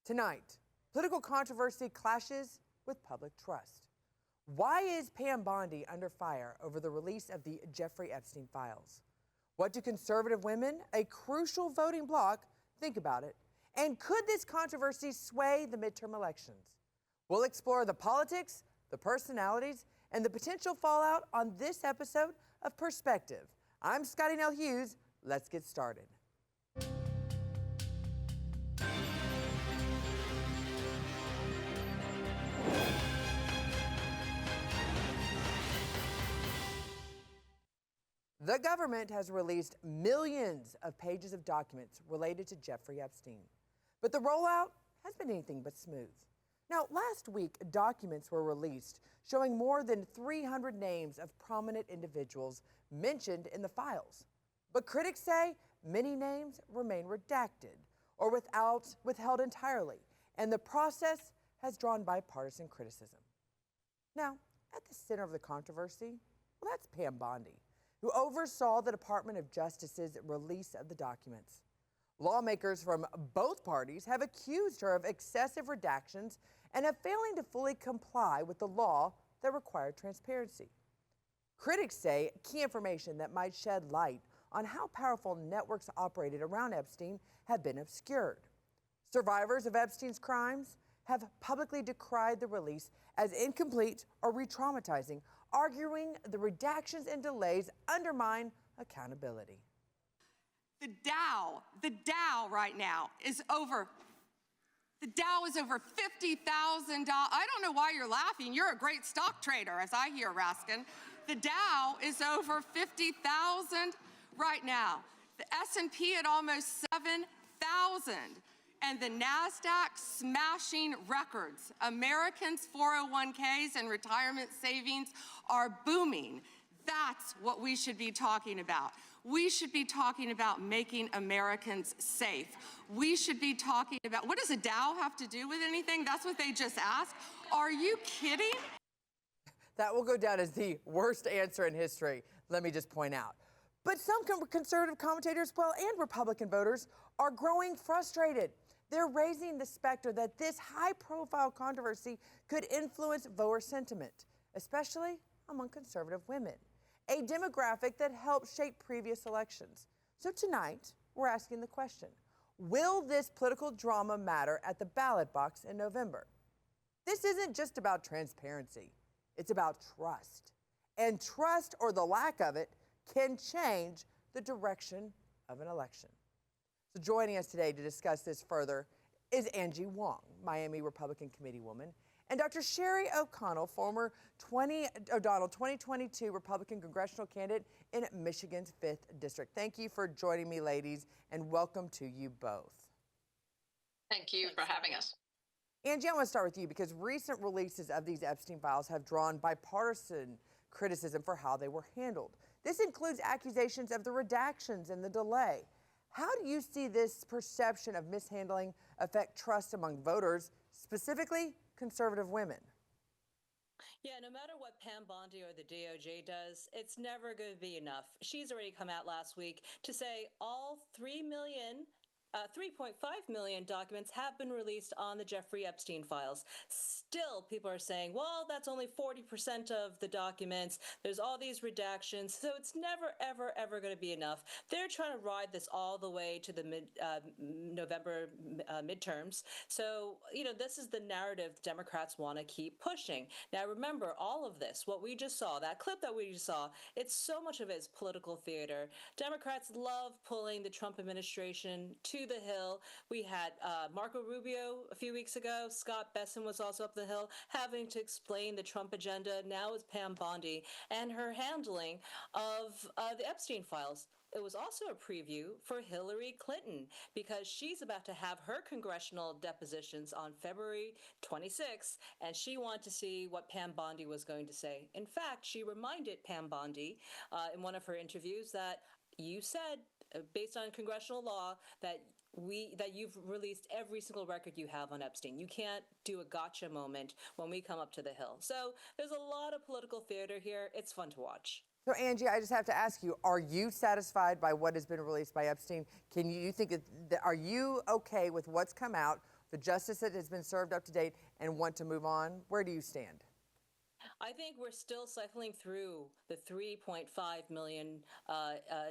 Tonight, political controversy clashes with public trust. Why is Pam Bondi under fire over the release of the Jeffrey Epstein Files? What do conservative women, a crucial voting bloc, think about it? And could this controversy sway the midterm elections? We'll explore the politics, the personalities, and the potential fallout on this episode of Persective. I'm Scottie Nell Hughes. Let's get started. The government has released millions of pages of documents related to Jeffrey Epstein, but the rollout has been anything but smooth. Now, last week, documents were released showing more than 300 names of prominent individuals mentioned in the files. But critics say many names remain redacted or withheld entirely, and the process has drawn bipartisan criticism. Now, at the center of the controversy, well, that's Pam Bondi, who oversaw the Department of Justice's release of the documents. Lawmakers from both parties have accused her of excessive redactions and of failing to fully comply with the law that required transparency. Critics say key information that might shed light on how powerful networks operated around Epstein have been obscured. Survivors of Epstein's crimes have publicly decried the release as incomplete or re-traumatizing, arguing the redactions and delays undermine accountability. The Dow right now is over. The Dow is over $50,000. I don't know why you're laughing. You're a great stock trader, as I hear, Raskin. The Dow is over 50,000 right now. The S&P at almost 7,000. And the NASDAQ smashing records. Americans' 401ks and retirement savings are booming. That's what we should be talking about. We should be talking about making Americans safe. We should be talking about, what does a Dow have to do with anything? That's what they just asked. Are you kidding? That will go down as the worst answer in history, let me just point out. But some conservative commentators, well, and Republican voters are growing frustrated. They're raising the specter that this high-profile controversy could influence voter sentiment, especially among conservative women, a demographic that helped shape previous elections. So tonight, we're asking the question, will this political drama matter at the ballot box in November? This isn't just about transparency. It's about trust. And trust, or the lack of it, can change the direction of an election. So joining us today to discuss this further is Angie Wong, Miami Republican Committeewoman, and Dr. Sherry O'Connell, former 2022 Republican congressional candidate in Michigan's 5th District. Thank you for joining me, ladies, and welcome to you both. Thank you for having us. Angie, I want to start with you because recent releases of these Epstein files have drawn bipartisan criticism for how they were handled. This includes accusations of the redactions and the delay. How do you see this perception of mishandling affect trust among voters, specifically conservative women? Yeah, no matter what Pam Bondi or the DOJ does, it's never going to be enough. She's already come out last week to say all 3.5 million documents have been released on the Jeffrey Epstein files. Still, people are saying, well, that's only 40% of the documents. There's all these redactions. So it's never, ever, ever going to be enough. They're trying to ride this all the way to the November midterms. So, this is the narrative Democrats want to keep pushing. Now, remember, all of this, what we just saw, that clip that we just saw, it's so much of it is political theater. Democrats love pulling the Trump administration to the hill. We had Marco Rubio a few weeks ago. Scott Besson was also up the hill having to explain the Trump agenda. Now it's Pam Bondi and her handling of the Epstein files. It was also a preview for Hillary Clinton because she's about to have her congressional depositions on February 26th, and she wanted to see what Pam Bondi was going to say. In fact, she reminded Pam Bondi in one of her interviews that you said, based on congressional law, that you've released every single record you have on Epstein. You can't do a gotcha moment when we come up to the hill. So there's a lot of political theater here. It's fun to watch. So Angie, I just have to ask you, are you satisfied by what has been released by Epstein? Can you think are you okay with what's come out? the justice that has been served up to date and want to move on? Where do you stand? I think we're still cycling through the 3.5 million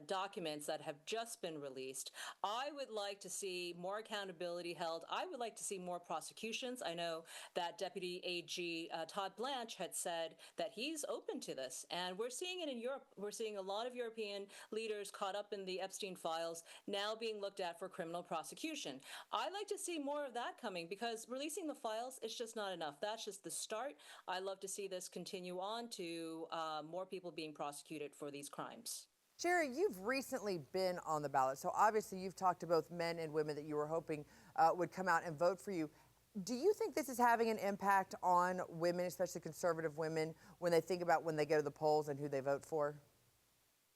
documents that have just been released. I would like to see more accountability held. I would like to see more prosecutions. I know that Deputy AG Todd Blanche had said that he's open to this, and we're seeing it in Europe. We're seeing a lot of European leaders caught up in the Epstein files now being looked at for criminal prosecution. I'd like to see more of that coming, because releasing the files is just not enough. That's just the start. I love to see this continue on to more people being prosecuted for these crimes. Sherry, you've recently been on the ballot, so obviously you've talked to both men and women that you were hoping would come out and vote for you. Do you think this is having an impact on women, especially conservative women, when they think about when they go to the polls and who they vote for?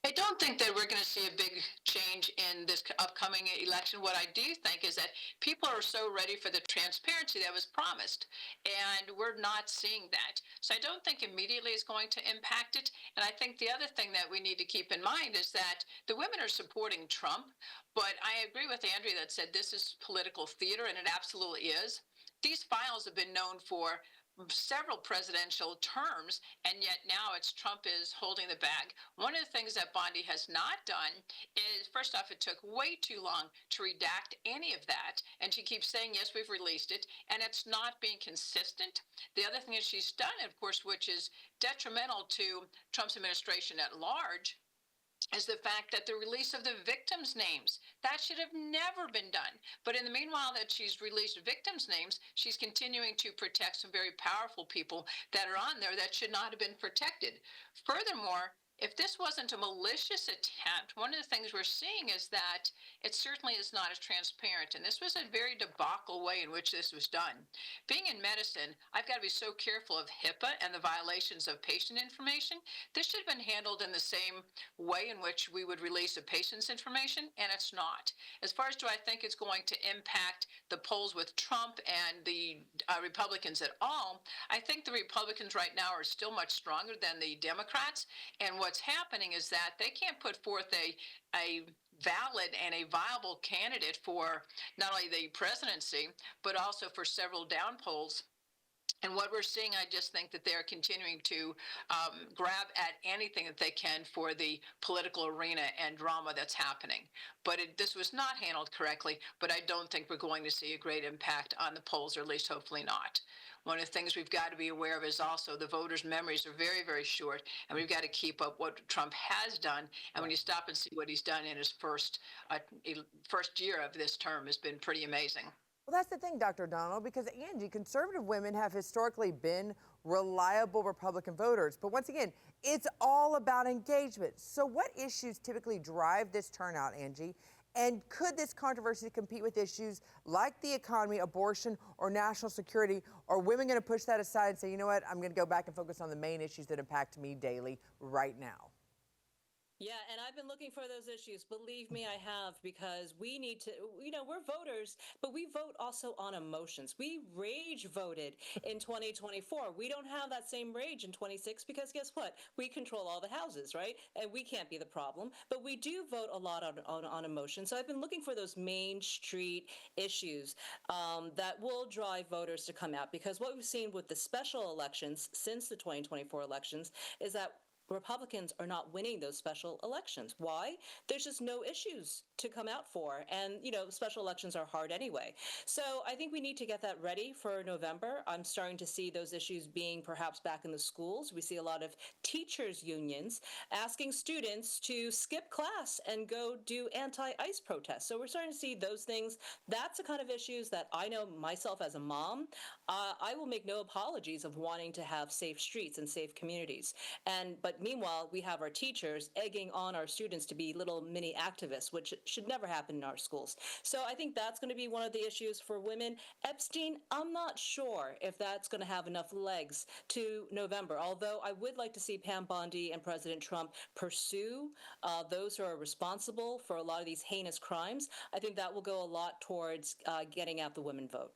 I don't think that we're going to see a big change in this upcoming election. What I do think is that people are so ready for the transparency that was promised, and we're not seeing that. So I don't think immediately it's going to impact it. And I think the other thing that we need to keep in mind is that the women are supporting Trump, but I agree with Andrea that said this is political theater, and it absolutely is. These files have been known for several presidential terms, and yet now it's Trump is holding the bag. One of the things that Bondi has not done is, first off, it took way too long to redact any of that, and she keeps saying, yes, we've released it, and it's not being consistent. The other thing is she's done, of course, which is detrimental to Trump's administration at large, is the fact that the release of the victims' names, that should have never been done. But in the meanwhile that she's released victims' names, she's continuing to protect some very powerful people that are on there that should not have been protected. Furthermore, if this wasn't a malicious attempt, one of the things we're seeing is that it certainly is not as transparent. And this was a very debacle way in which this was done. Being in medicine, I've got to be so careful of HIPAA and the violations of patient information. This should have been handled in the same way in which we would release a patient's information, and it's not. As far as do I think it's going to impact the polls with Trump and the Republicans at all, I think the Republicans right now are still much stronger than the Democrats. And what's happening is that they can't put forth a valid and a viable candidate for not only the presidency, but also for several down polls. And what we're seeing, I just think that they're continuing to grab at anything that they can for the political arena and drama that's happening. But this was not handled correctly, but I don't think we're going to see a great impact on the polls, or at least hopefully not. One of the things we've got to be aware of is also the voters' memories are very, very short, and we've got to keep up what Trump has done. And when you stop and see what he's done in his first year of this term, has been pretty amazing. Well, that's the thing, Dr. O'Donnell, because Angie, conservative women have historically been reliable Republican voters. But once again, it's all about engagement. So what issues typically drive this turnout, Angie? And could this controversy compete with issues like the economy, abortion, or national security? Or are women going to push that aside and say, you know what, I'm going to go back and focus on the main issues that impact me daily right now? Yeah, and I've been looking for those issues. Believe me, I have, because we need to, we're voters, but we vote also on emotions. We rage voted in 2024. We don't have that same rage in 26 because guess what? We control all the houses, right? And we can't be the problem, but we do vote a lot on emotion. So I've been looking for those main street issues that will drive voters to come out, because what we've seen with the special elections since the 2024 elections is that Republicans are not winning those special elections. Why? There's just no issues to come out for. And, special elections are hard anyway. So I think we need to get that ready for November. I'm starting to see those issues being perhaps back in the schools. We see a lot of teachers' unions asking students to skip class and go do anti-ICE protests. So we're starting to see those things. That's the kind of issues that I know myself as a mom. I will make no apologies of wanting to have safe streets and safe communities. But meanwhile, we have our teachers egging on our students to be little mini activists, which should never happen in our schools. So I think that's going to be one of the issues for women. Epstein, I'm not sure if that's going to have enough legs to November, although I would like to see Pam Bondi and President Trump pursue those who are responsible for a lot of these heinous crimes. I think that will go a lot towards getting out the women vote.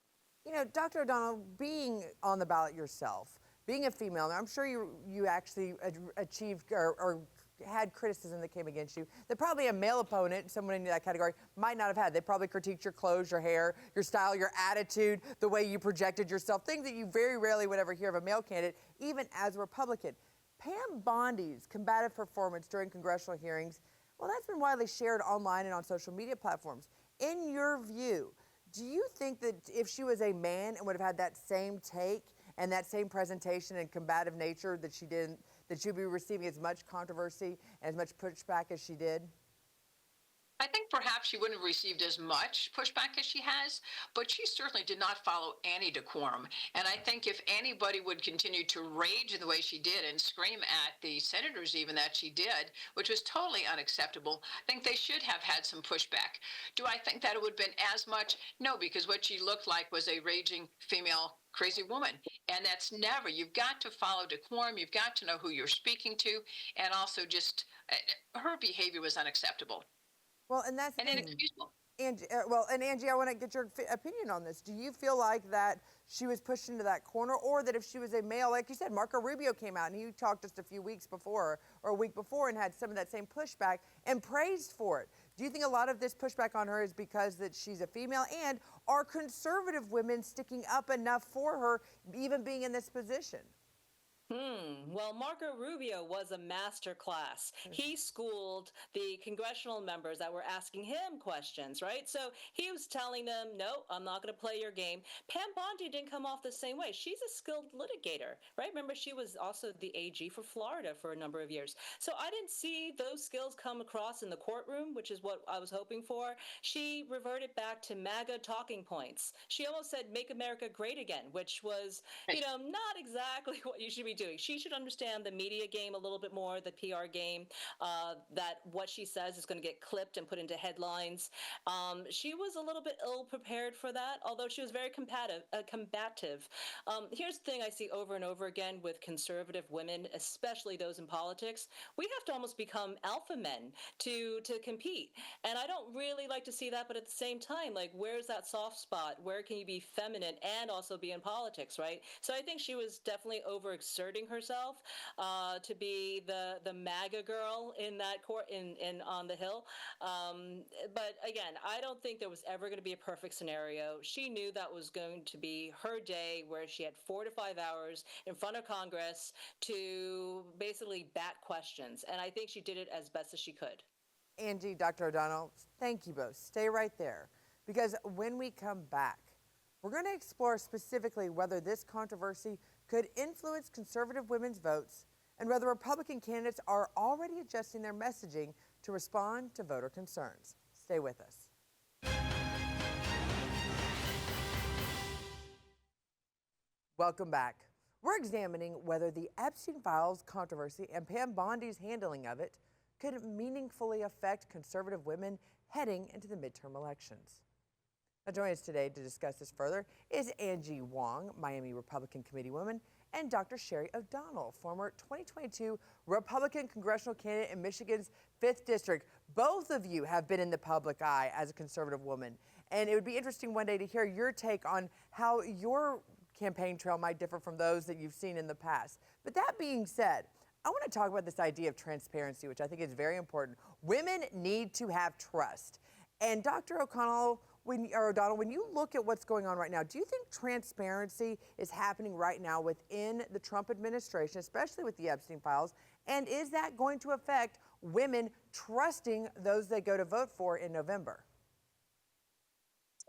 Dr. O'Donnell, being on the ballot yourself, being a female, I'm sure you actually achieved or had criticism that came against you that probably a male opponent, someone in that category, might not have had. They probably critiqued your clothes, your hair, your style, your attitude, the way you projected yourself, things that you very rarely would ever hear of a male candidate, even as a Republican. Pam Bondi's combative performance during congressional hearings, well, that's been widely shared online and on social media platforms. In your view, do you think that if she was a man and would have had that same take and that same presentation and combative nature that she did, that she'd be receiving as much controversy and as much pushback as she did? I think perhaps she wouldn't have received as much pushback as she has, but she certainly did not follow any decorum. And I think if anybody would continue to rage in the way she did and scream at the senators even that she did, which was totally unacceptable, I think they should have had some pushback. Do I think that it would have been as much? No, because what she looked like was a raging female crazy woman. And that's never, you've got to follow decorum, you've got to know who you're speaking to, and also just, her behavior was unacceptable. Well, and that's And inexcusable. Angie, and Angie, I want to get your opinion on this. Do you feel like that she was pushed into that corner, or that if she was a male, like you said, Marco Rubio came out and he talked just a few weeks before or a week before and had some of that same pushback and praised for it? Do you think a lot of this pushback on her is because that she's a female, and are conservative women sticking up enough for her, even being in this position? Well, Marco Rubio was a master class. He schooled the congressional members that were asking him questions, right? So he was telling them, no, I'm not going to play your game. Pam Bondi didn't come off the same way. She's a skilled litigator, right? Remember, she was also the AG for Florida for a number of years. So I didn't see those skills come across in the courtroom, which is what I was hoping for. She reverted back to MAGA talking points. She almost said, make America great again, which was, not exactly what you should be doing. She should understand the media game a little bit more, the PR game, that what she says is going to get clipped and put into headlines. She was a little bit ill prepared for that, although she was very combative. Here's the thing I see over and over again with conservative women, especially those in politics. We have to almost become alpha men to compete. And I don't really like to see that, but at the same time, like, where's that soft spot? Where can you be feminine and also be in politics, right? So I think she was definitely overexerting herself to be the MAGA girl in that court in on the Hill. But again, I don't think there was ever going to be a perfect scenario. She knew that was going to be her day, where she had 4 to 5 hours in front of Congress to basically bat questions, and I think she did it as best as she could. Angie, Dr. O'Donnell, thank you both. Stay right there, because when we come back, we're going to explore specifically whether this controversy could influence conservative women's votes and whether Republican candidates are already adjusting their messaging to respond to voter concerns. Stay with us. Welcome back. We're examining whether the Epstein Files controversy and Pam Bondi's handling of it could meaningfully affect conservative women heading into the midterm elections. Now, joining us today to discuss this further is Angie Wong, Miami Republican Committeewoman, and Dr. Sherry O'Donnell, former 2022 Republican congressional candidate in Michigan's 5th District. Both of you have been in the public eye as a conservative woman, and it would be interesting one day to hear your take on how your campaign trail might differ from those that you've seen in the past. But that being said, I want to talk about this idea of transparency, which I think is very important. Women need to have trust. And Dr. O'Donnell, when you look at what's going on right now, do you think transparency is happening right now within the Trump administration, especially with the Epstein Files? And is that going to affect women trusting those they go to vote for in November?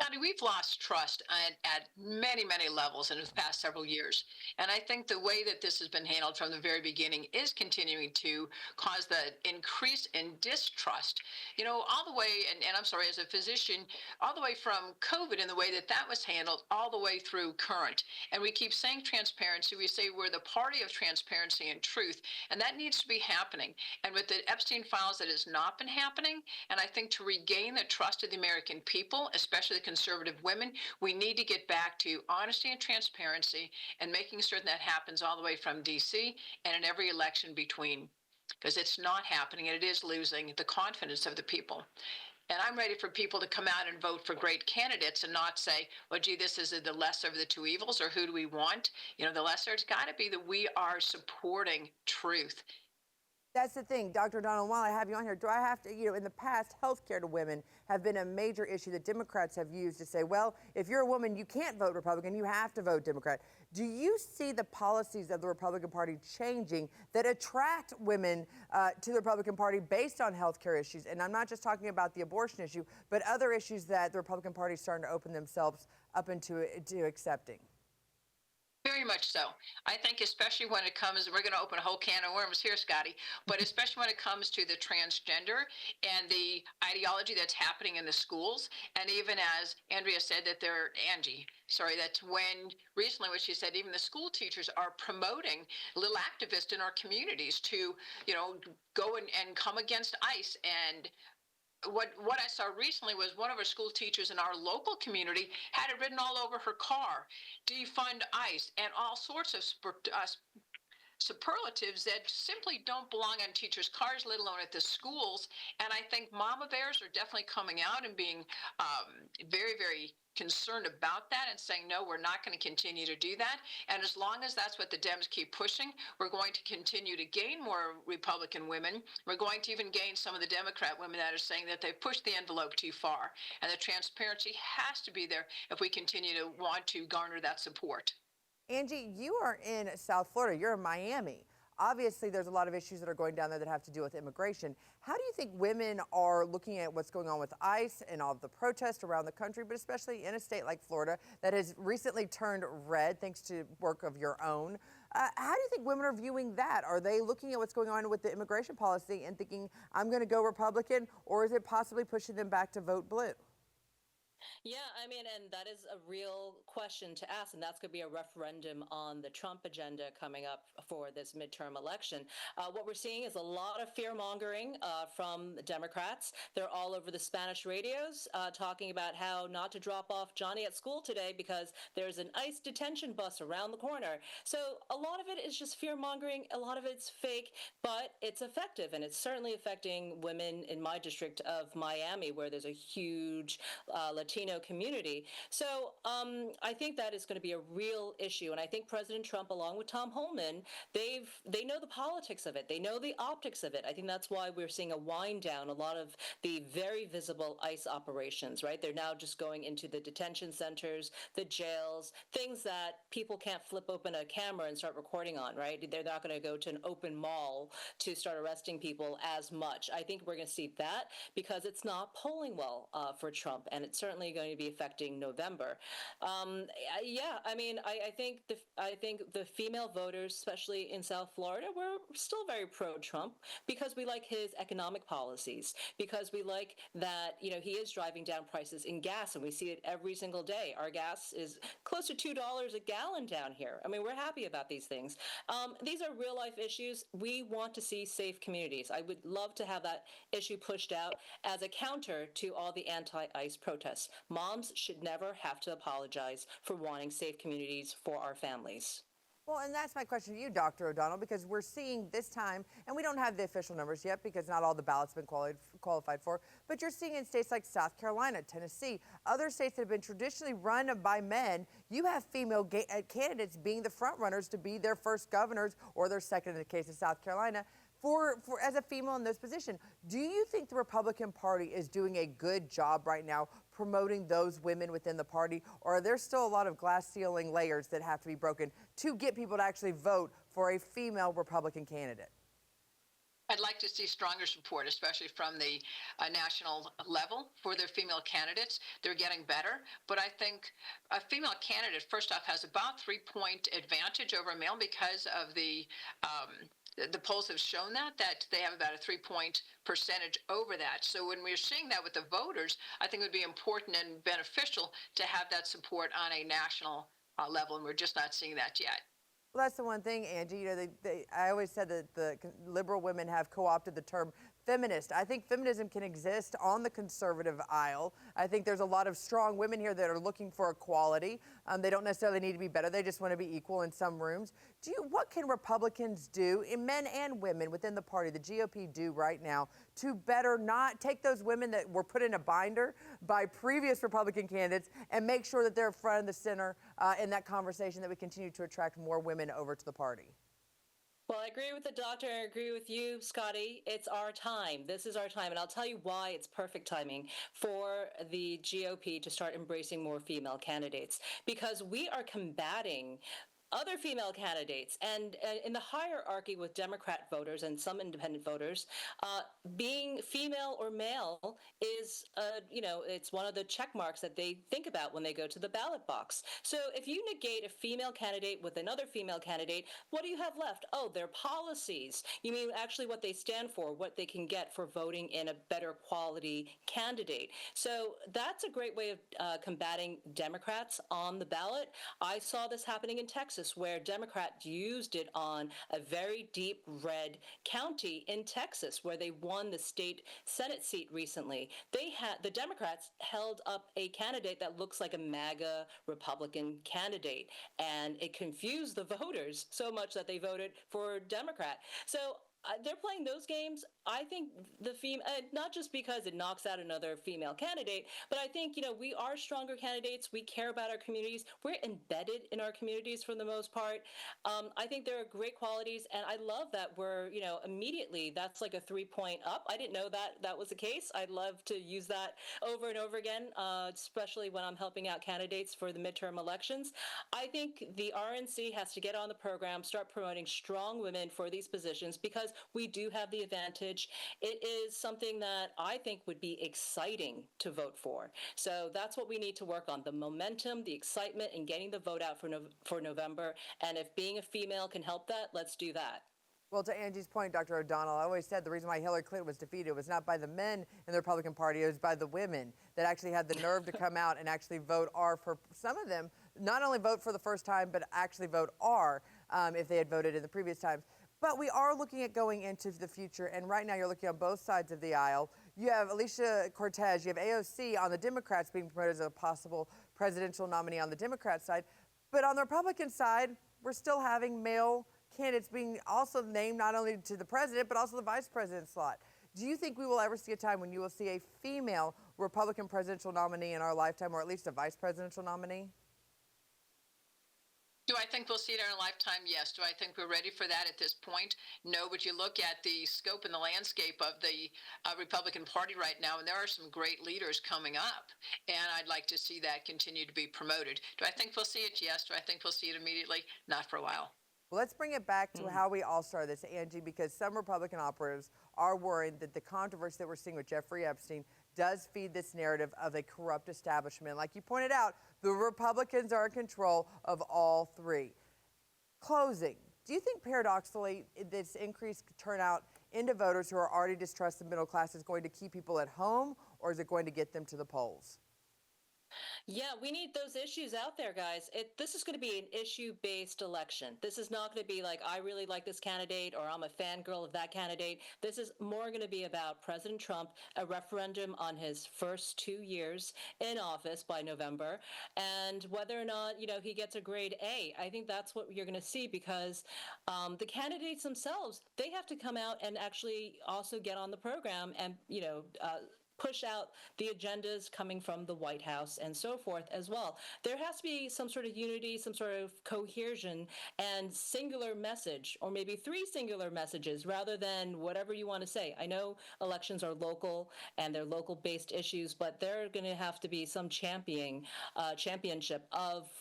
Scottie, we've lost trust at many, many levels in the past several years. And I think the way that this has been handled from the very beginning is continuing to cause the increase in distrust. All the way, and I'm sorry, as a physician, all the way from COVID and the way that that was handled, all the way through current. And we keep saying transparency. We say we're the party of transparency and truth, and that needs to be happening. And with the Epstein Files, that has not been happening. And I think to regain the trust of the American people, especially the conservative women, we need to get back to honesty and transparency and making certain that happens all the way from D.C. and in every election between, because it's not happening and it is losing the confidence of the people. And I'm ready for people to come out and vote for great candidates and not say, well, gee, this is the lesser of the two evils, or who do we want? The lesser, it's got to be that we are supporting truth. That's the thing, Dr. O'Donnell, while I have you on here, do I have to, in the past, health care to women have been a major issue that Democrats have used to say, well, if you're a woman, you can't vote Republican, you have to vote Democrat. Do you see the policies of the Republican Party changing that attract women to the Republican Party based on health care issues? And I'm not just talking about the abortion issue, but other issues that the Republican Party is starting to open themselves up into accepting. Very much so. I think especially when it comes, we're going to open a whole can of worms here, Scotty, but especially when it comes to the transgender and the ideology that's happening in the schools. And even as Andrea said that's recently when she said even the school teachers are promoting little activists in our communities to, go and come against ICE. And what I saw recently was one of our school teachers in our local community had it written all over her car, defund ICE, and all sorts of superlatives that simply don't belong on teachers' cars, let alone at the schools. And I think mama bears are definitely coming out and being very, very concerned about that and saying, no, we're not going to continue to do that. And as long as that's what the Dems keep pushing, we're going to continue to gain more Republican women. We're going to even gain some of the Democrat women that are saying that they've pushed the envelope too far. And the transparency has to be there if we continue to want to garner that support. Angie, you are in South Florida. You're in Miami. Obviously, there's a lot of issues that are going down there that have to do with immigration. How do you think women are looking at what's going on with ICE and all of the protests around the country, but especially in a state like Florida that has recently turned red thanks to work of your own? How do you think women are viewing that? Are they looking at what's going on with the immigration policy and thinking, I'm going to go Republican, or is it possibly pushing them back to vote blue? Yeah, I mean, and that is a real question to ask, and that's going to be a referendum on the Trump agenda coming up for this midterm election. What we're seeing is a lot of fear-mongering from the Democrats. They're all over the Spanish radios talking about how not to drop off Johnny at school today because there's an ICE detention bus around the corner. So a lot of it is just fear-mongering. A lot of it's fake, but it's effective, and it's certainly affecting women in my district of Miami, where there's a huge Latino community. So I think that is going to be a real issue. And I think President Trump, along with Tom Homan, they know the politics of it. They know the optics of it. I think that's why we're seeing a wind down a lot of the very visible ICE operations, right? They're now just going into the detention centers, the jails, things that people can't flip open a camera and start recording on, right? They're not going to go to an open mall to start arresting people as much. I think we're going to see that because it's not polling well for Trump, and it's certainly going to be affecting November. Yeah, I mean, I think the female voters, especially in South Florida, we're still very pro-Trump because we like his economic policies, because we like that, he is driving down prices in gas, and we see it every single day. Our gas is close to $2 a gallon down here. I mean, we're happy about these things. These are real life issues. We want to see safe communities. I would love to have that issue pushed out as a counter to all the anti-ICE protests. Moms should never have to apologize for wanting safe communities for our families. Well, and that's my question to you, Dr. O'Donnell, because we're seeing this time, and we don't have the official numbers yet because not all the ballots have been qualified for, but you're seeing in states like South Carolina, Tennessee, other states that have been traditionally run by men, you have female candidates being the front runners to be their first governors or their second in the case of South Carolina. For as a female in this position, do you think the Republican Party is doing a good job right now promoting those women within the party, or are there still a lot of glass ceiling layers that have to be broken to get people to actually vote for a female Republican candidate? I'd like to see stronger support, especially from the national level for their female candidates. They're getting better, but I think a female candidate, first off, has about 3-point advantage over a male because of the polls have shown that they have about a 3-point percentage over that. So when we're seeing that with the voters, I think it would be important and beneficial to have that support on a national level, and we're just not seeing that yet. Well, that's the one thing, Angie. I always said that the liberal women have co-opted the term feminist. I think feminism can exist on the conservative aisle. I think there's a lot of strong women here that are looking for equality. They don't necessarily need to be better. They just want to be equal in some rooms. What can Republicans do, men and women within the party, the GOP do right now to better not take those women that were put in a binder by previous Republican candidates and make sure that they're front and the center in that conversation, that we continue to attract more women over to the party? Well, I agree with the doctor. I agree with you, Scotty. It's our time. This is our time. And I'll tell you why it's perfect timing for the GOP to start embracing more female candidates. Because we are combating other female candidates. And in the hierarchy with Democrat voters and some independent voters, being female or male is, it's one of the check marks that they think about when they go to the ballot box. So if you negate a female candidate with another female candidate, what do you have left? Oh, their policies. You mean actually what they stand for, what they can get for voting in a better quality candidate. So that's a great way of combating Democrats on the ballot. I saw this happening in Texas, where Democrats used it on a very deep red county in Texas, where they won the state Senate seat recently. The Democrats held up a candidate that looks like a MAGA Republican candidate, and it confused the voters so much that they voted for Democrat. So they're playing those games. I think not just because it knocks out another female candidate, but I think, we are stronger candidates. We care about our communities. We're embedded in our communities for the most part. I think there are great qualities, and I love that we're, immediately, that's like a 3-point up. I didn't know that was the case. I'd love to use that over and over again, especially when I'm helping out candidates for the midterm elections. I think the RNC has to get on the program, start promoting strong women for these positions, because we do have the advantage. It is something that I think would be exciting to vote for. So that's what we need to work on, the momentum, the excitement, and getting the vote out for November. And if being a female can help that, let's do that. Well, to Angie's point, Dr. O'Donnell, I always said the reason why Hillary Clinton was defeated was not by the men in the Republican Party, it was by the women that actually had the nerve to come out and actually vote R for some of them, not only vote for the first time, but actually vote R if they had voted in the previous times. But we are looking at going into the future, and right now you're looking on both sides of the aisle. You have Alicia Cortez, you have AOC on the Democrats being promoted as a possible presidential nominee on the Democrat side. But on the Republican side, we're still having male candidates being also named not only to the president, but also the vice president slot. Do you think we will ever see a time when you will see a female Republican presidential nominee in our lifetime, or at least a vice presidential nominee? Do I think we'll see it in our lifetime? Yes. Do I think we're ready for that at this point? No, but you look at the scope and the landscape of the Republican Party right now, and there are some great leaders coming up, and I'd like to see that continue to be promoted. Do I think we'll see it? Yes. Do I think we'll see it immediately? Not for a while. Well, let's bring it back to how we all started this, Angie, because some Republican operatives are worried that the controversy that we're seeing with Jeffrey Epstein does feed this narrative of a corrupt establishment. Like you pointed out, the Republicans are in control of all three. Closing, do you think paradoxically this increased turnout into voters who are already distrusting the middle class is going to keep people at home, or is it going to get them to the polls? Yeah, we need those issues out there, guys. This is going to be an issue-based election. This is not going to be like, I really like this candidate, or I'm a fangirl of that candidate. This is more going to be about President Trump, a referendum on his first 2 years in office by November, and whether or not, he gets a grade A. I think that's what you're going to see, because the candidates themselves, they have to come out and actually also get on the program and, push out the agendas coming from the White House and so forth as well. There has to be some sort of unity, some sort of cohesion and singular message, or maybe 3 singular messages rather than whatever you want to say. I know elections are local and they're local based issues, but there are going to have to be some championship of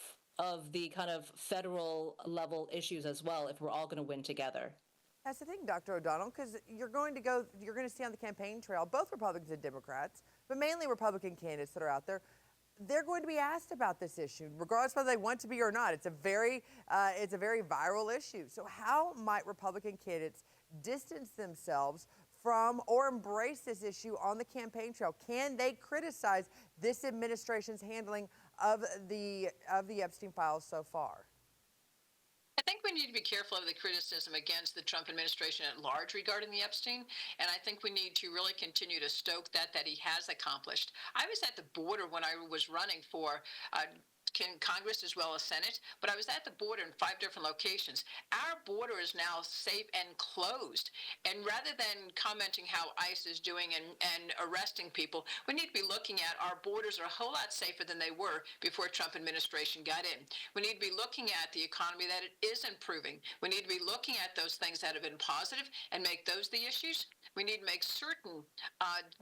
the kind of federal level issues as well if we're all going to win together. That's the thing, Dr. O'Donnell, because you're going to see on the campaign trail both Republicans and Democrats, but mainly Republican candidates that are out there. They're going to be asked about this issue, regardless whether they want to be or not. It's a very viral issue. So how might Republican candidates distance themselves from or embrace this issue on the campaign trail? Can they criticize this administration's handling of the Epstein Files so far? I think we need to be careful of the criticism against the Trump administration at large regarding the Epstein, and I think we need to really continue to stoke that he has accomplished. I was at the border when I was running for Congress as well as Senate, but I was at the border in 5 different locations. Our border is now safe and closed. And rather than commenting how ICE is doing and arresting people, we need to be looking at our borders are a whole lot safer than they were before Trump administration got in. We need to be looking at the economy, that it is improving. We need to be looking at those things that have been positive and make those the issues. We need to make certain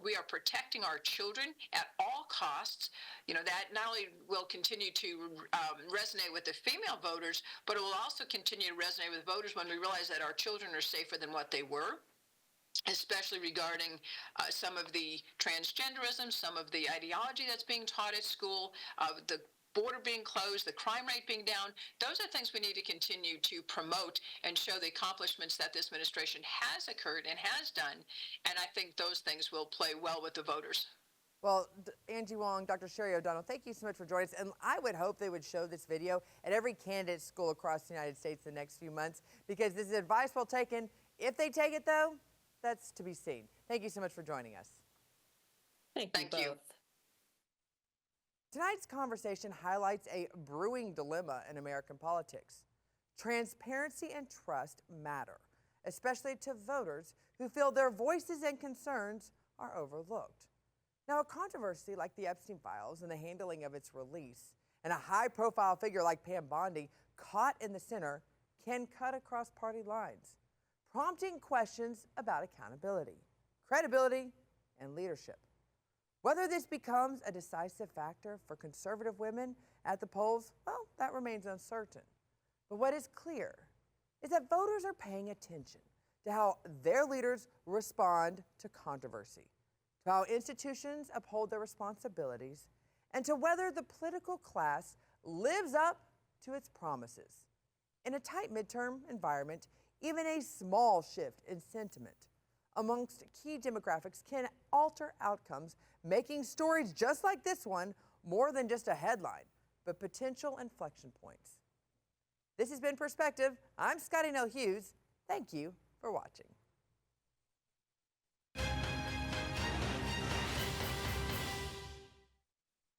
we are protecting our children at all costs. You know, that not only will continue to resonate with the female voters, but it will also continue to resonate with voters when we realize that our children are safer than what they were, especially regarding some of the transgenderism, some of the ideology that's being taught at school, the border being closed, the crime rate being down. Those are things we need to continue to promote and show the accomplishments that this administration has occurred and has done. And I think those things will play well with the voters. Well, Angie Wong, Dr. Sherry O'Donnell, thank you so much for joining us. And I would hope they would show this video at every candidate school across the United States in the next few months, because this is advice well taken. If they take it, though, that's to be seen. Thank you so much for joining us. Thank you both. Tonight's conversation highlights a brewing dilemma in American politics. Transparency and trust matter, especially to voters who feel their voices and concerns are overlooked. Now, a controversy like the Epstein Files and the handling of its release, and a high-profile figure like Pam Bondi caught in the center, can cut across party lines, prompting questions about accountability, credibility, and leadership. Whether this becomes a decisive factor for conservative women at the polls, well, that remains uncertain. But what is clear is that voters are paying attention to how their leaders respond to controversy, to how institutions uphold their responsibilities, and to whether the political class lives up to its promises. In a tight midterm environment, even a small shift in sentiment amongst key demographics can alter outcomes, making stories just like this one more than just a headline, but potential inflection points. This has been Perspective. I'm Scottie Nell Hughes. Thank you for watching.